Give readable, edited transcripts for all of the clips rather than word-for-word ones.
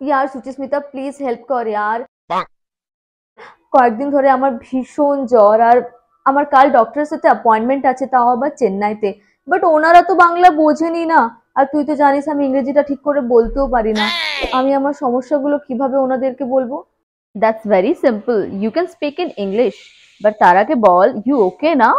यार Suchismita please help कर यार। কয়েকদিন ধরে আমার ভীষণ জ্বর আর আমার কাল ডক্টরের সাথে অ্যাপয়েন্টমেন্ট আছে, তাও আবার চেন্নাইতে। বাট ওনারা তো বাংলা বোঝেনি না, আর তুই তো জানিস আমি ইংরেজিটা ঠিক করে বলতেও পারি না। আমি আমার সমস্যাগুলো কিভাবে ওনাদেরকে বলবো? That's very simple. You can speak in English. But তার আগে বল, you okay না?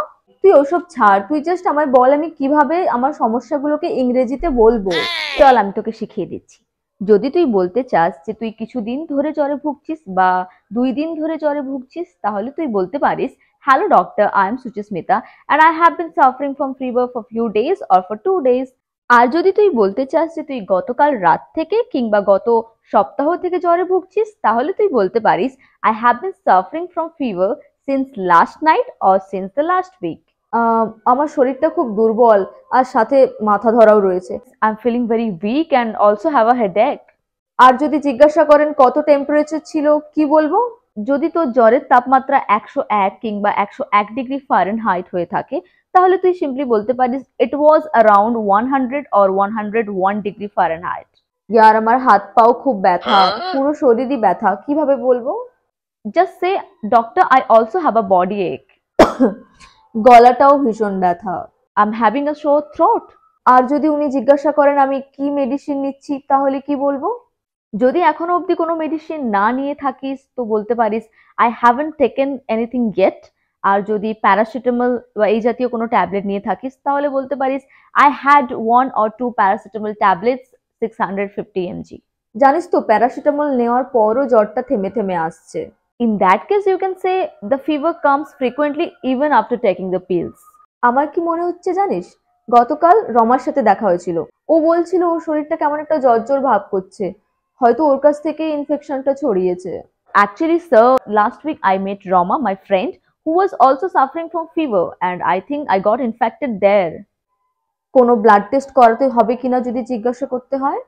তুই ওসব ছাড়, তুই জাস্ট আমায় বল আমি কিভাবে আমার সমস্যাগুলোকে ইংরেজিতে বলবো। চল আমি তোকে শিখিয়ে দিচ্ছি। যদি তুই বলতে চাস যে তুই কিছুদিন ধরে জ্বরে ভুগছিস বা 2 দিন ধরে জ্বরে ভুগছিস, তাহলে তুই বলতে পারিস, hello doctor, I am Suchismita and I have been suffering from fever for few days or for 2 days. আর যদি তুই বলতে চাস যে তুই গতকাল রাত থেকে কিংবা গত সপ্তাহ থেকে জ্বরে ভুগছিস, তাহলে তুই বলতে পারিস, I have been suffering from fever since last night or since the last week. আমার শরীরটা খুব দুর্বল আর সাথে মাথা ধরাও রয়েছে। I'm feeling very weak and also have a headache. আর যদি জিজ্ঞাসা করেন কত টেম্পারেচার ছিল, কি বলবো? যদি তোর জ্বরের তাপমাত্রা 101 কিংবা 101 ডিগ্রি ফারেনহাইট হয়ে থাকে, তাহলে তুই সিম্পলি বলতে পারিস, it was around 100 or 101 degree Fahrenheit. ইয়ার আমার হাত পাও খুব ব্যথা, পুরো শরীরই ব্যথা, কিভাবে বলবো? Just say, doctor I also have a body ache. গলাটাও ভীষণ ব্যথা। I am having a sore throat. আর যদি উনি জিজ্ঞাসা করেন আমি কি মেডিসিন নিচ্ছি, তাহলে কি বলবো? যদি এখনো অবধি কোনো মেডিসিন না নিয়ে থাকিস, তো বলতে পারিস, I haven't taken anything yet. আর যদি প্যারাসিটামল বা এই জাতীয় কোনো ট্যাবলেট নিয়ে থাকিস, তাহলে বলতে পারিস, I had 1 or 2 paracetamol tablets 650 mg। জানিস তো প্যারাসিটামল নেওয়ার পরও জ্বরটা থেমে থেমে আসছে। In that case, you can say the fever comes frequently even after taking the pills. আমার কি মনে হচ্ছে জানিস, গতকাল রমার সাথে দেখা হয়েছিল। ও বলছিল ওর শরীরটা কেমন একটা জ্বর জ্বর ভাব করছে, হয়তো ওর কাছ থেকে ইনফেকশনটা ছড়িয়েছে। Actually, sir, last week I met Rama, my friend, who was also suffering from fever, and I think I got infected there. কোনো ব্লাড টেস্ট করাতে হবে কিনা যদি জিজ্ঞাসা করতে হয়?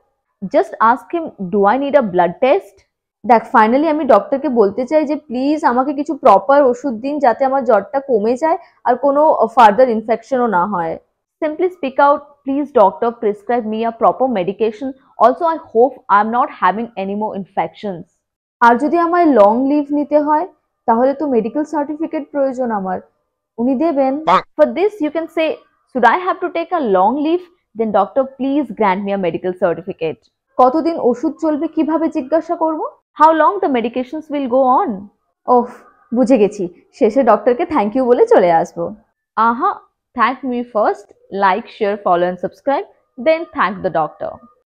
Just ask him, do I need a blood test? দেখ, finally আমি ডক্টরকে বলতে চাই যে প্লিজ আমাকে কিছু প্রপার ওষুধ দিন যাতে আমার জ্বরটা কমে যায় আর কোনো ফার্দার ইনফেকশনও না হয়। Simply speak out, please doctor, prescribe me a proper medication. Also, I hope I'm not having any more infections. আর যদি আমায় লং লিভ নিতে হয়, তাহলে তো মেডিকেল সার্টিফিকেট প্রয়োজন আমার, উনি দেবেন? For this, you can say, should I have to take a long leave? Then doctor, please grant me a medical certificate. কতদিন ওষুধ চলবে কিভাবে জিজ্ঞাসা করব? How long the medications will go on? ওহ, বুঝে গেছি, শেষে ডক্টরকে থ্যাংক ইউ বলে চলে আসবো। Thank me first, like, share, follow and subscribe, then thank the doctor.